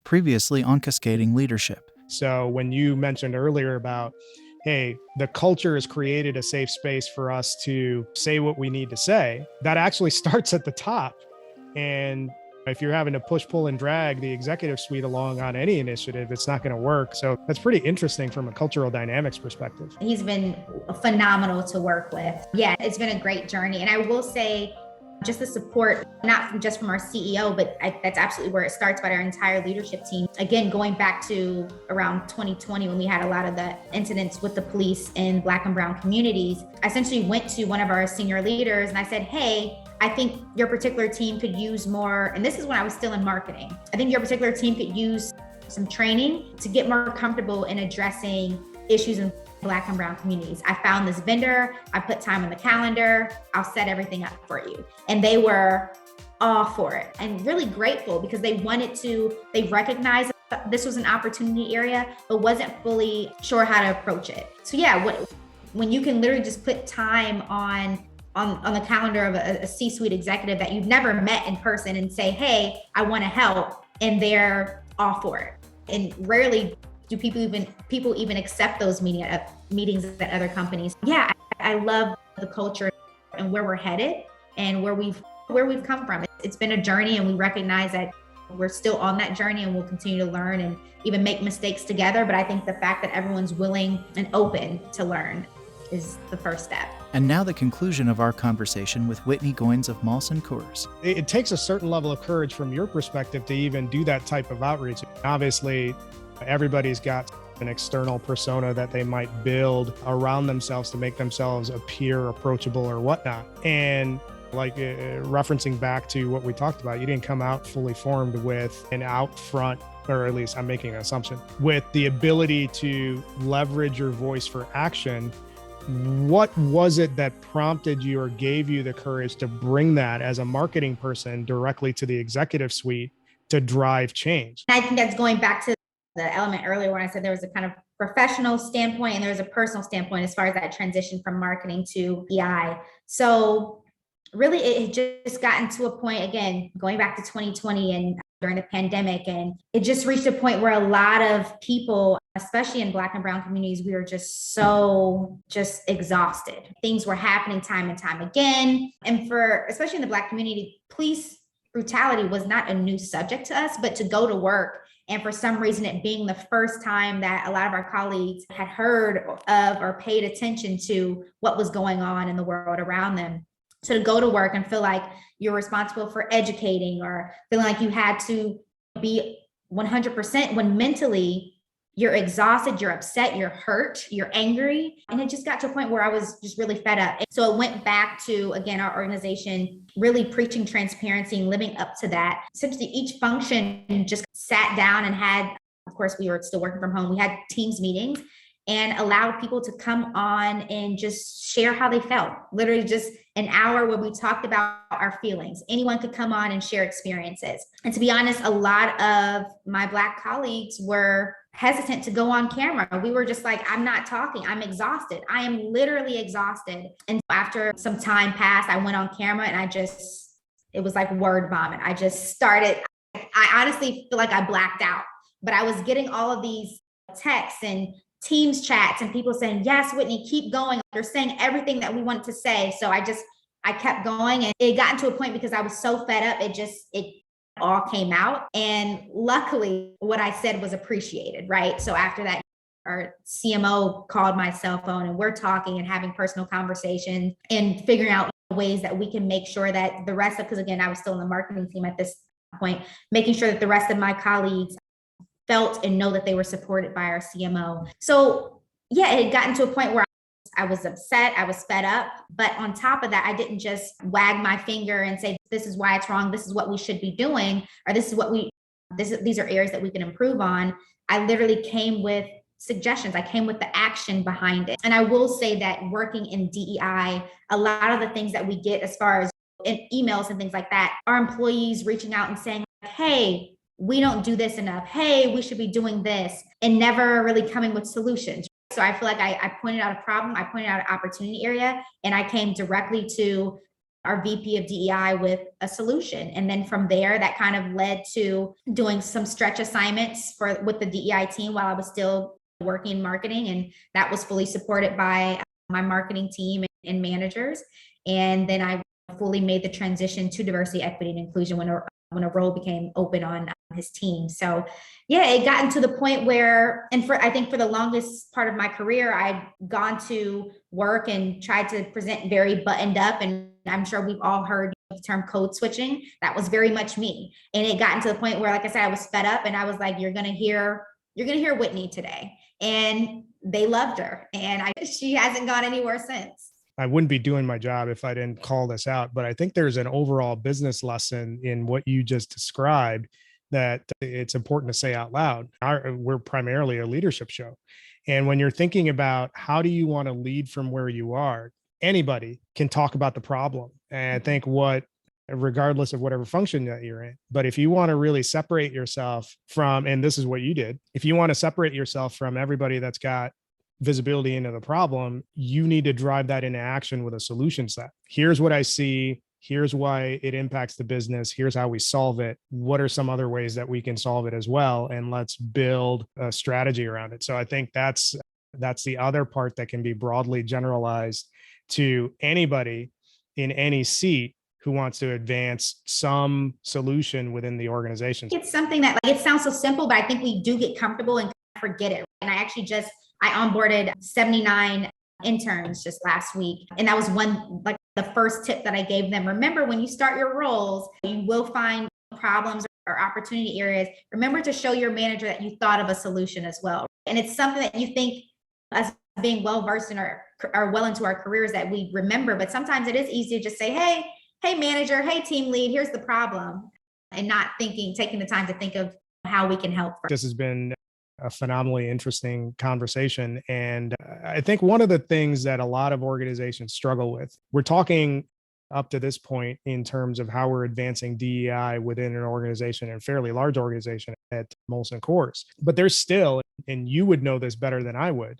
previously on Cascading Leadership. So when you mentioned earlier about, hey, the culture has created a safe space for us to say what we need to say, that actually starts at the top. And if you're having to push, pull, and drag the executive suite along on any initiative, it's not going to work. So that's pretty interesting from a cultural dynamics perspective. He's been phenomenal to work with. Yeah, it's been a great journey. And I will say, just the support, not just from our CEO, but that's absolutely where it starts, by our entire leadership team. Again, going back to around 2020, when we had a lot of the incidents with the police in Black and Brown communities, I essentially went to one of our senior leaders and I said, hey, I think your particular team could use more, and this is when I was still in marketing, I think your particular team could use some training to get more comfortable in addressing issues in Black and Brown communities. I found this vendor, I put time on the calendar, I'll set everything up for you. And they were all for it and really grateful, because they recognized that this was an opportunity area, but wasn't fully sure how to approach it. So yeah, when you can literally just put time on the calendar of a C-suite executive that you've never met in person and say, hey, I want to help, and they're all for it. And rarely do people even accept those meetings at other companies. Yeah, I love the culture and where we're headed and where we've come from. It's been a journey, and we recognize that we're still on that journey, and we'll continue to learn and even make mistakes together. But I think the fact that everyone's willing and open to learn is the first step. And now the conclusion of our conversation with Whitnie Goins of Molson Coors. It takes a certain level of courage from your perspective to even do that type of outreach. Obviously, everybody's got an external persona that they might build around themselves to make themselves appear approachable or whatnot. And referencing back to what we talked about, you didn't come out fully formed with an out front, or at least I'm making an assumption, with the ability to leverage your voice for action. What was it that prompted you or gave you the courage to bring that as a marketing person directly to the executive suite to drive change? I think that's going back to the element earlier when I said there was a kind of professional standpoint and there was a personal standpoint as far as that transition from marketing to EI. So really it had just gotten to a point, again, going back to 2020 and during the pandemic, and it just reached a point where a lot of people, especially in Black and Brown communities, we were just exhausted. Things were happening time and time again. And especially in the Black community, police brutality was not a new subject to us, but to go to work, and for some reason it being the first time that a lot of our colleagues had heard of or paid attention to what was going on in the world around them. So to go to work and feel like you're responsible for educating, or feeling like you had to be 100% when mentally you're exhausted, you're upset, you're hurt, you're angry. And it just got to a point where I was just really fed up. And so it went back to, again, our organization really preaching transparency and living up to that. Essentially, each function just sat down and had, of course, we were still working from home, we had Teams meetings and allowed people to come on and just share how they felt. Literally just an hour where we talked about our feelings. Anyone could come on and share experiences. And to be honest, a lot of my Black colleagues were hesitant to go on camera. We were just like, I'm not talking, I'm exhausted. I am literally exhausted. And after some time passed, I went on camera and it was like word vomit. I honestly feel like I blacked out, but I was getting all of these texts and Teams chats and people saying, yes, Whitnie, keep going. They're saying everything that we wanted to say. So I kept going, and it got to a point because I was so fed up. It all came out. And luckily what I said was appreciated, right? So after that, our CMO called my cell phone and we're talking and having personal conversations and figuring out ways that we can make sure that the rest of, because again, I was still in the marketing team at this point, making sure that the rest of my colleagues felt and know that they were supported by our CMO. So yeah, it had gotten to a point where I was upset, I was fed up. But on top of that, I didn't just wag my finger and say, this is why it's wrong, this is what we should be doing, or these are areas that we can improve on. I literally came with suggestions. I came with the action behind it. And I will say that working in DEI, a lot of the things that we get as far as in emails and things like that, our employees reaching out and saying, hey, we don't do this enough. Hey, we should be doing this, and never really coming with solutions. So I feel like I pointed out a problem, I pointed out an opportunity area, and I came directly to our VP of DEI with a solution. And then from there, that kind of led to doing some stretch assignments with the DEI team while I was still working in marketing. And that was fully supported by my marketing team and managers. And then I fully made the transition to diversity, equity, and inclusion when a role became open on his team. So yeah, it gotten to the point where, and I think for the longest part of my career, I'd gone to work and tried to present very buttoned up. And I'm sure we've all heard the term code switching. That was very much me. And it gotten to the point where, like I said, I was fed up and I was like, you're going to hear Whitnie today. And they loved her. And she hasn't gone anywhere since. I wouldn't be doing my job if I didn't call this out, but I think there's an overall business lesson in what you just described that it's important to say out loud. We're primarily a leadership show. And when you're thinking about how do you want to lead from where you are, anybody can talk about the problem. And I think regardless of whatever function that you're in, but if you want to really separate yourself from, and this is what you did, if you want to separate yourself from everybody that's got visibility into the problem, you need to drive that into action with a solution set. Here's what I see. Here's why it impacts the business. Here's how we solve it. What are some other ways that we can solve it as well? And let's build a strategy around it. So I think that's the other part that can be broadly generalized to anybody in any seat who wants to advance some solution within the organization. It's something that it sounds so simple, but I think we do get comfortable and forget it. And I onboarded 79 interns just last week. And that was the first tip that I gave them. Remember, when you start your roles, you will find problems or opportunity areas. Remember to show your manager that you thought of a solution as well. And it's something that you think us being well-versed in or well into our careers that we remember, but sometimes it is easy to just say, hey, manager, hey, team lead, here's the problem. And not taking the time to think of how we can help. This has been a phenomenally interesting conversation. And I think one of the things that a lot of organizations struggle with, we're talking up to this point in terms of how we're advancing DEI within an organization, and a fairly large organization at Molson Coors. But there's still, and you would know this better than I would,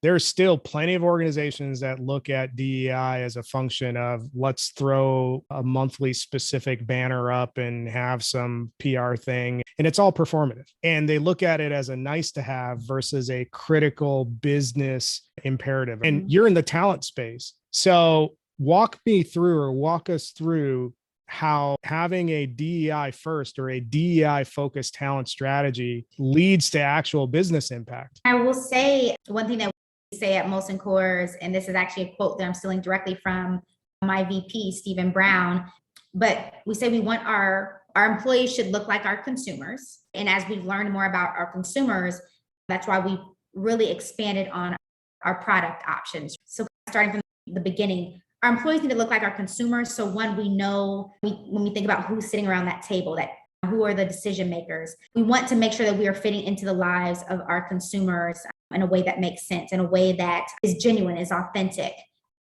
there's still plenty of organizations that look at DEI as a function of let's throw a monthly specific banner up and have some PR thing. And it's all performative. And they look at it as a nice to have versus a critical business imperative. And you're in the talent space. So walk us through how having a DEI first or a DEI focused talent strategy leads to actual business impact. I will say one thing that we say at Molson Coors, and this is actually a quote that I'm stealing directly from my VP, Stephen Brown, but we say we want our employees should look like our consumers. And as we've learned more about our consumers, that's why we really expanded on our product options. So starting from the beginning, our employees need to look like our consumers. So one, we know when we think about who's sitting around that table, that who are the decision makers, we want to make sure that we are fitting into the lives of our consumers in a way that makes sense, in a way that is genuine, is authentic.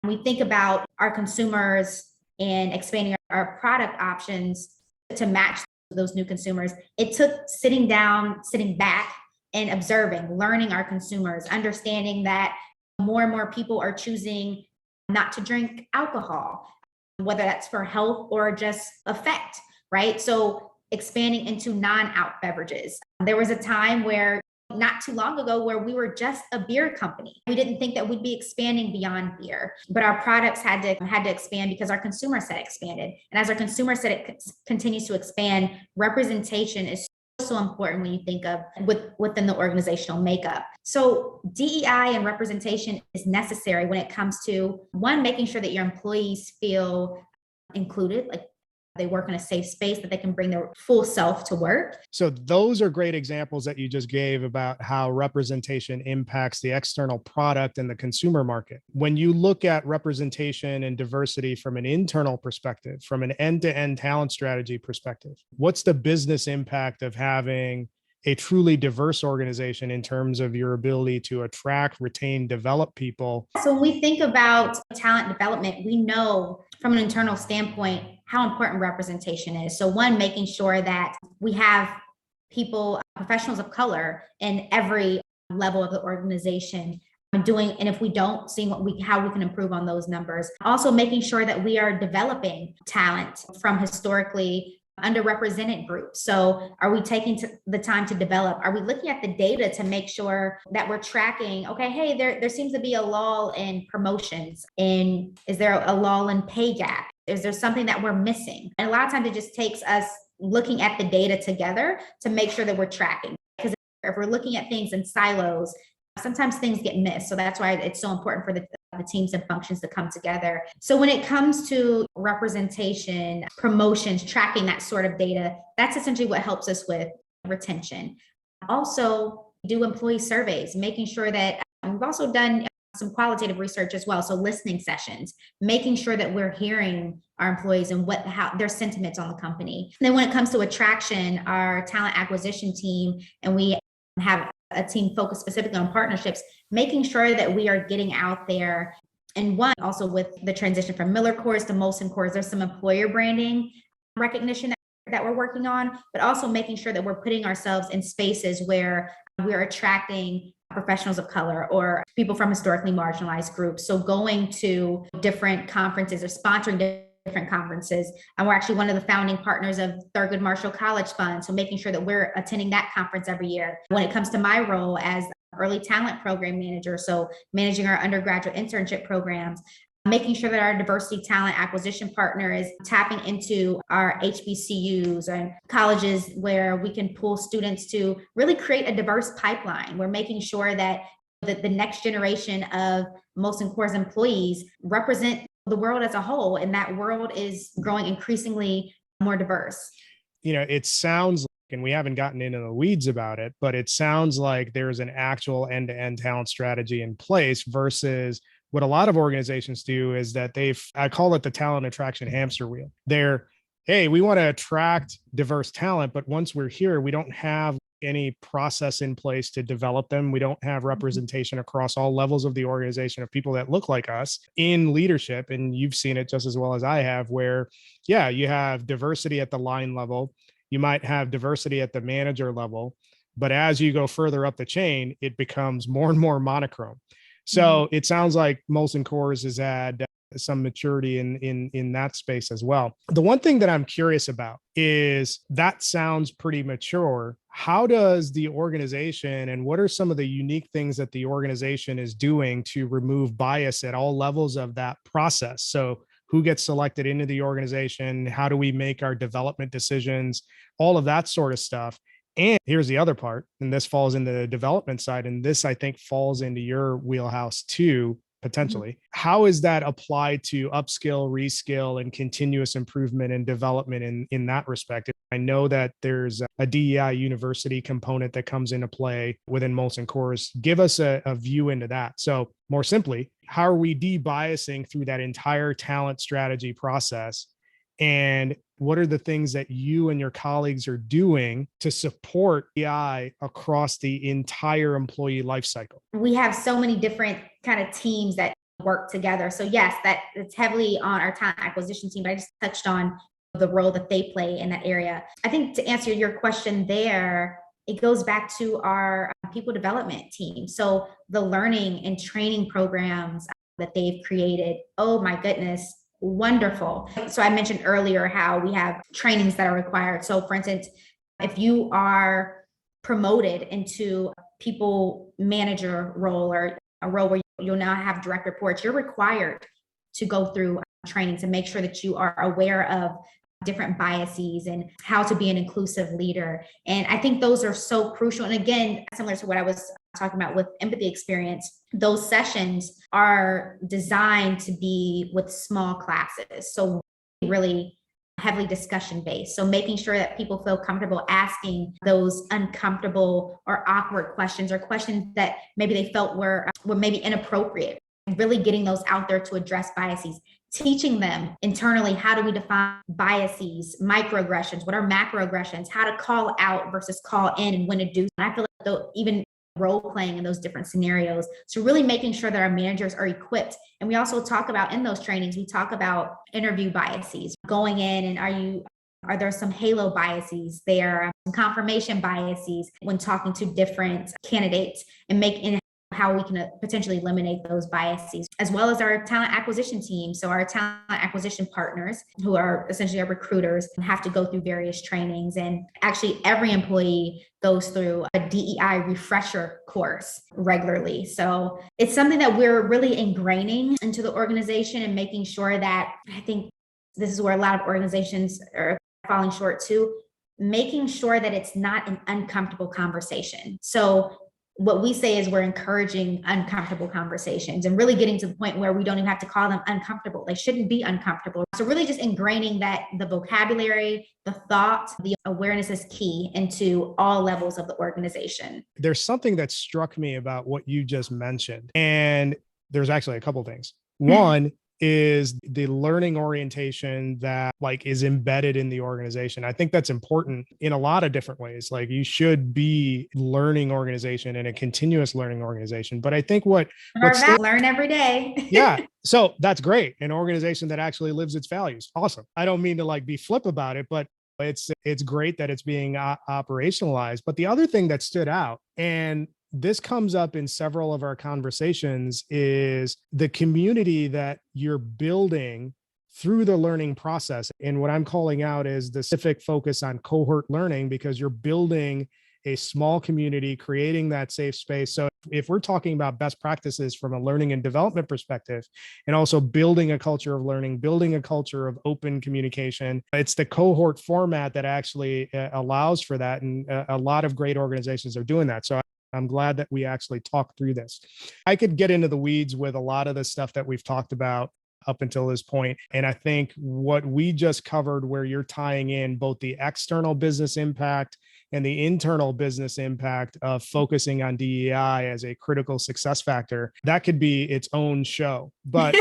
When we think about our consumers and expanding our product options to match those new consumers, it took sitting back and observing, learning our consumers, understanding that more and more people are choosing not to drink alcohol, whether that's for health or just effect, right? So expanding into non-alc beverages. There was a time where not too long ago where we were just a beer company. We didn't think that we'd be expanding beyond beer, but our products had to expand because our consumer set expanded. And as our consumer set continues to expand, representation is so important when you think of within the organizational makeup. So DEI and representation is necessary when it comes to one, making sure that your employees feel included, like they work in a safe space, that they can bring their full self to work. So those are great examples that you just gave about how representation impacts the external product and the consumer market. When you look at representation and diversity from an internal perspective, from an end-to-end talent strategy perspective, what's the business impact of having a truly diverse organization in terms of your ability to attract, retain, develop people? So when we think about talent development, we know from an internal standpoint how important representation is. So one, making sure that we have people, professionals of color in every level of the organization. doing, and if we don't, seeing how we can improve on those numbers. Also making sure that we are developing talent from historically underrepresented groups. So are we taking the time to develop? Are we looking at the data to make sure that we're tracking, okay, hey, there seems to be a lull in promotions, and is there a lull in pay gap? Is there something that we're missing? And a lot of times it just takes us looking at the data together to make sure that we're tracking. Because if we're looking at things in silos, sometimes things get missed. So that's why it's so important for the teams and functions to come together. So when it comes to representation, promotions, tracking that sort of data, that's essentially what helps us with retention. Also, do employee surveys, making sure that we've also done some qualitative research as well. So listening sessions, making sure that we're hearing our employees and how their sentiments on the company. And then when it comes to attraction, our talent acquisition team, and we have a team focused specifically on partnerships, making sure that we are getting out there. And one, also with the transition from Miller Coors to Molson Coors, there's some employer branding recognition that we're working on, but also making sure that we're putting ourselves in spaces where we're attracting professionals of color or people from historically marginalized groups. So going to different conferences or sponsoring different conferences. And we're actually one of the founding partners of Thurgood Marshall College Fund. So making sure that we're attending that conference every year. When it comes to my role as early talent program manager, so managing our undergraduate internship programs, making sure that our diversity talent acquisition partner is tapping into our HBCUs and colleges where we can pull students to really create a diverse pipeline. We're making sure that the next generation of Molson Coors employees represent the world as a whole, and that world is growing increasingly more diverse. It sounds like, and we haven't gotten into the weeds about it, but it sounds like there's an actual end-to-end talent strategy in place versus what a lot of organizations do is that I call it the talent attraction hamster wheel. Hey, we want to attract diverse talent, but once we're here, we don't have any process in place to develop them. We don't have representation across all levels of the organization of people that look like us in leadership. And you've seen it just as well as I have, where, yeah, you have diversity at the line level. You might have diversity at the manager level, but as you go further up the chain, it becomes more and more monochrome. So it sounds like Molson Coors has had some maturity in that space as well. The one thing that I'm curious about is that sounds pretty mature. How does the organization, and what are some of the unique things that the organization is doing to remove bias at all levels of that process? So who gets selected into the organization? How do we make our development decisions? All of that sort of stuff. And here's the other part, and this falls into the development side, and this, I think, falls into your wheelhouse too, potentially. How is that applied to upskill, reskill, and continuous improvement and development in that respect? I know that there's a DEI university component that comes into play within Molson Coors. Give us a view into that. So more simply, how are we de-biasing through that entire talent strategy process? And what are the things that you and your colleagues are doing to support DEI across the entire employee lifecycle? We have so many different kind of teams that work together. So yes, it's heavily on our talent acquisition team, but I just touched on the role that they play in that area. I think to answer your question there, it goes back to our people development team. So the learning and training programs that they've created, oh my goodness, wonderful. So I mentioned earlier how we have trainings that are required. So for instance, if you are promoted into people manager role or a role where you'll now have direct reports, you're required to go through training to make sure that you are aware of different biases and how to be an inclusive leader. And I think those are so crucial. And again, similar to what I was talking about with empathy experience, those sessions are designed to be with small classes. So really heavily discussion based. So making sure that people feel comfortable asking those uncomfortable or awkward questions or questions that maybe they felt were maybe inappropriate, really getting those out there to address biases. Teaching them internally, how do we define biases, microaggressions, what are macroaggressions, how to call out versus call in and when to do. And I feel like even role playing in those different scenarios. So really making sure that our managers are equipped. And we also talk about in those trainings, we talk about interview biases, going in and are there some halo biases there, some confirmation biases when talking to different candidates, and how we can potentially eliminate those biases, as well as our talent acquisition team. So our talent acquisition partners, who are essentially our recruiters, have to go through various trainings. And actually every employee goes through a DEI refresher course regularly. So it's something that we're really ingraining into the organization and making sure that, I think this is where a lot of organizations are falling short too, making sure that it's not an uncomfortable conversation. So what we say is we're encouraging uncomfortable conversations and really getting to the point where we don't even have to call them uncomfortable. They shouldn't be uncomfortable. So really just ingraining that the vocabulary, the thought, the awareness is key into all levels of the organization. There's something that struck me about what you just mentioned. And there's actually a couple of things. One is the learning orientation that is embedded in the organization. I think that's important in a lot of different ways. You should be learning organization and a continuous learning organization. But I think what learn every day. Yeah. So that's great. An organization that actually lives its values. Awesome. I don't mean to be flip about it, but it's great that it's being operationalized. But the other thing that stood out, and this comes up in several of our conversations, is the community that you're building through the learning process. And what I'm calling out is the specific focus on cohort learning, because you're building a small community, creating that safe space. So if we're talking about best practices from a learning and development perspective, and also building a culture of learning, building a culture of open communication, it's the cohort format that actually allows for that. And a lot of great organizations are doing that. So I'm glad that we actually talked through this. I could get into the weeds with a lot of the stuff that we've talked about up until this point. And I think what we just covered, where you're tying in both the external business impact and the internal business impact of focusing on DEI as a critical success factor, that could be its own show. But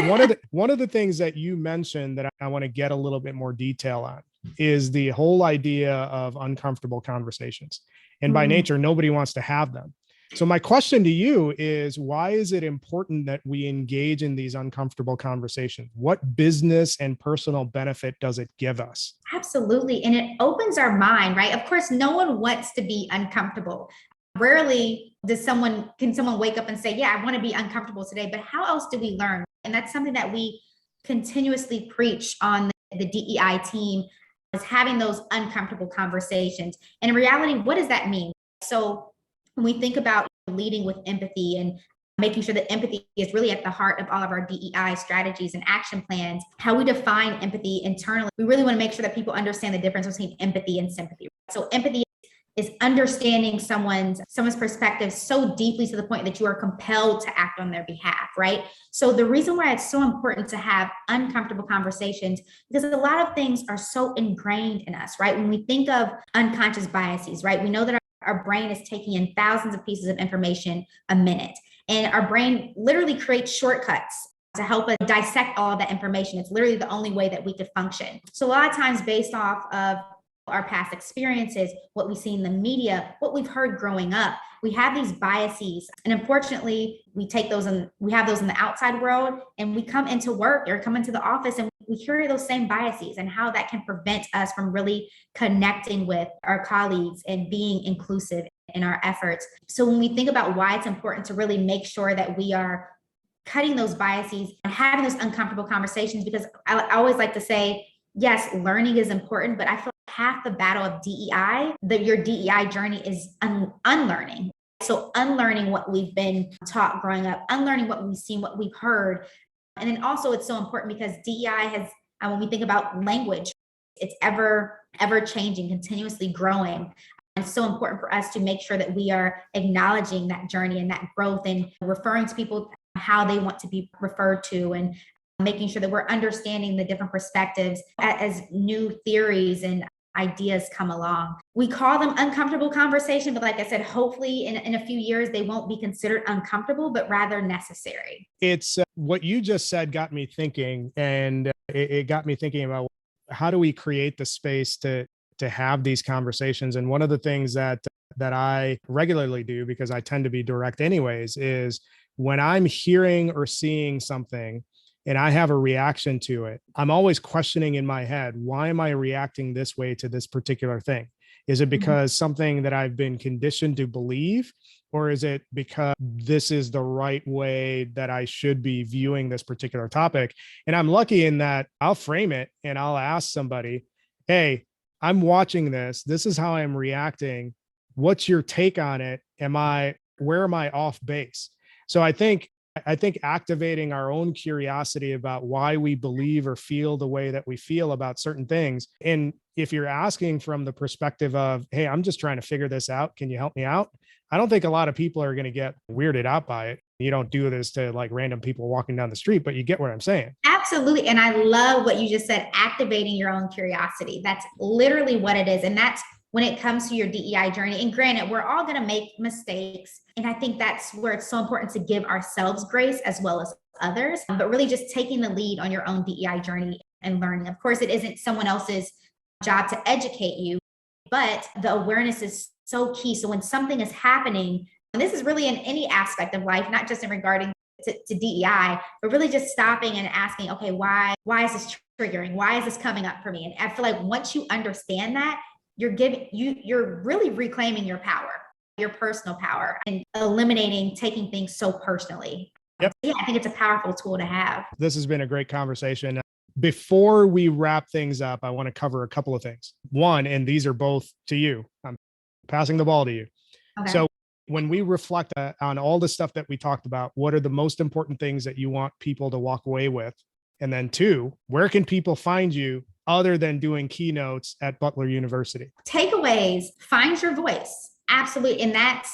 one of the things that you mentioned that I want to get a little bit more detail on is the whole idea of uncomfortable conversations. And by nature, nobody wants to have them. So my question to you is, why is it important that we engage in these uncomfortable conversations? What business and personal benefit does it give us? Absolutely. And it opens our mind, right? Of course, no one wants to be uncomfortable. Rarely can someone wake up and say, yeah, I want to be uncomfortable today, but how else do we learn? And that's something that we continuously preach on the DEI team, is having those uncomfortable conversations. And in reality, what does that mean? So when we think about leading with empathy and making sure that empathy is really at the heart of all of our DEI strategies and action plans, how we define empathy internally, we really want to make sure that people understand the difference between empathy and sympathy. So empathy is understanding someone's perspective so deeply to the point that you are compelled to act on their behalf, right? So the reason why it's so important to have uncomfortable conversations, because a lot of things are so ingrained in us, right? When we think of unconscious biases, right? We know that our brain is taking in thousands of pieces of information a minute, and our brain literally creates shortcuts to help us dissect all of that information. It's literally the only way that we could function. So a lot of times, based off of our past experiences, what we see in the media, what we've heard growing up, we have these biases. And unfortunately, we have those in the outside world, and we come into work or come into the office and we hear those same biases, and how that can prevent us from really connecting with our colleagues and being inclusive in our efforts. So when we think about why it's important to really make sure that we are cutting those biases and having those uncomfortable conversations, because I always like to say, yes, learning is important, but I feel like half the battle of DEI, your DEI journey, is unlearning. So unlearning what we've been taught growing up, unlearning what we've seen, what we've heard. And then also it's so important because DEI has, when we think about language, it's ever changing, continuously growing. It's so important for us to make sure that we are acknowledging that journey and that growth, and referring to people how they want to be referred to, and making sure that we're understanding the different perspectives as new theories and ideas come along. We call them uncomfortable conversation, but like I said, hopefully in a few years, they won't be considered uncomfortable, but rather necessary. It's what you just said got me thinking, and it got me thinking about how do we create the space to have these conversations. And one of the things that I regularly do, because I tend to be direct anyways, is when I'm hearing or seeing something and I have a reaction to it, I'm always questioning in my head, why am I reacting this way to this particular thing? Is it because something that I've been conditioned to believe? Or is it because this is the right way that I should be viewing this particular topic? And I'm lucky in that I'll frame it and I'll ask somebody, hey, I'm watching this. This is how I'm reacting. What's your take on it? Where am I off base? So I think activating our own curiosity about why we believe or feel the way that we feel about certain things. And if you're asking from the perspective of, hey, I'm just trying to figure this out, can you help me out? I don't think a lot of people are going to get weirded out by it. You don't do this to like random people walking down the street, but you get what I'm saying. Absolutely. And I love what you just said, activating your own curiosity. That's literally what it is. And that's when it comes to your DEI journey. And granted, we're all going to make mistakes. And I think that's where it's so important to give ourselves grace as well as others, but really just taking the lead on your own DEI journey and learning. Of course, it isn't someone else's job to educate you, but the awareness is so key. So when something is happening, and this is really in any aspect of life, not just in regarding to DEI, but really just stopping and asking, okay, why is this triggering? Why is this coming up for me? And I feel like once you understand that, you're really reclaiming your power, your personal power, and eliminating taking things so personally. Yep. Yeah, I think it's a powerful tool to have. This has been a great conversation. Before we wrap things up, I want to cover a couple of things. One, and these are both to you. I'm passing the ball to you. Okay. So when we reflect on all the stuff that we talked about, what are the most important things that you want people to walk away with? And then two, where can people find you other than doing keynotes at Butler University? Takeaways, find your voice. Absolutely. And that's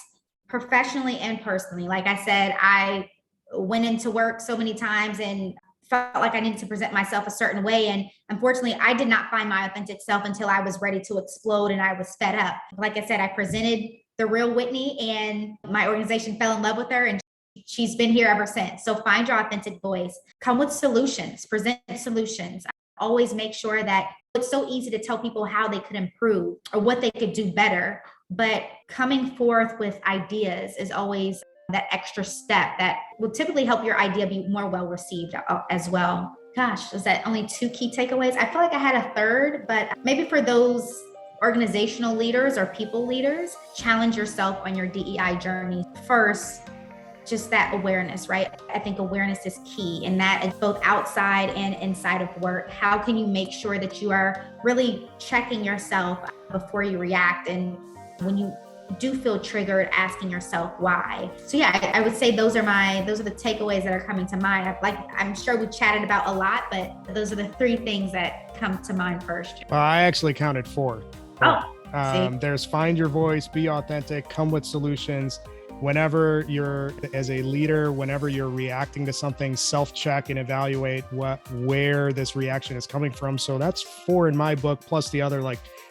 professionally and personally. Like I said, I went into work so many times and felt like I needed to present myself a certain way. And unfortunately, I did not find my authentic self until I was ready to explode and I was fed up. Like I said, I presented the real Whitney and my organization fell in love with her and she's been here ever since. So find your authentic voice, come with solutions, present solutions. Always make sure that it's so easy to tell people how they could improve or what they could do better. But coming forth with ideas is always that extra step that will typically help your idea be more well received as well. Gosh, is that only two key takeaways? I feel like I had a third, but maybe for those organizational leaders or people leaders, challenge yourself on your DEI journey. First, just that awareness, right? I think awareness is key, and that is both outside and inside of work. How can you make sure that you are really checking yourself before you react? And when you do feel triggered, asking yourself why. So yeah, I would say those are the takeaways that are coming to mind. I'm sure we chatted about a lot, but those are the three things that come to mind first. Well, I actually counted 4. There's find your voice, be authentic, come with solutions. Whenever you're, as a leader, whenever you're reacting to something, self-check and evaluate where this reaction is coming from. So that's 4 in my book, plus the other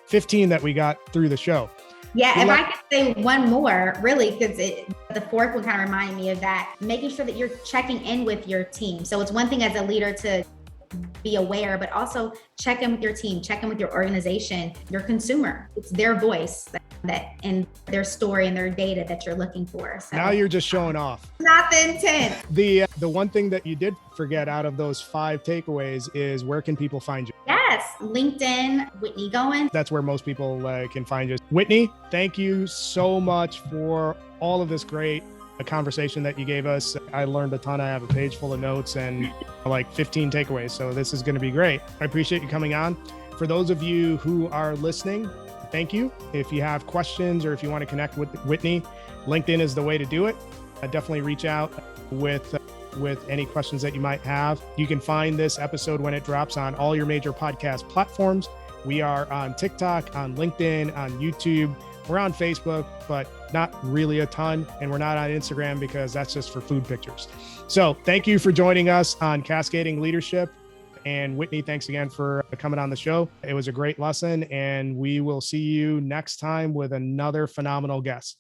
15 that we got through the show. Yeah, if I could say one more, really, because the fourth one kind of reminded me of that, making sure that you're checking in with your team. So it's one thing as a leader to be aware, but also check in with your team, check in with your organization, your consumer. It's their voice that and their story and their data that you're looking for. So now you're just showing off. Not the intent. The one thing that you did forget out of those 5 takeaways is where can people find you? Yes, LinkedIn, Whitnie Goins. That's where most people can find you. Whitnie, thank you so much for all of this great conversation that you gave us. I learned a ton. I have a page full of notes and 15 takeaways. So this is going to be great. I appreciate you coming on. For those of you who are listening, thank you. If you have questions or if you want to connect with Whitnie, LinkedIn is the way to do it. Definitely reach out with any questions that you might have. You can find this episode when it drops on all your major podcast platforms. We are on TikTok, on LinkedIn, on YouTube. We're on Facebook, but not really a ton. And we're not on Instagram because that's just for food pictures. So thank you for joining us on Cascading Leadership. And Whitnie, thanks again for coming on the show. It was a great lesson, and we will see you next time with another phenomenal guest.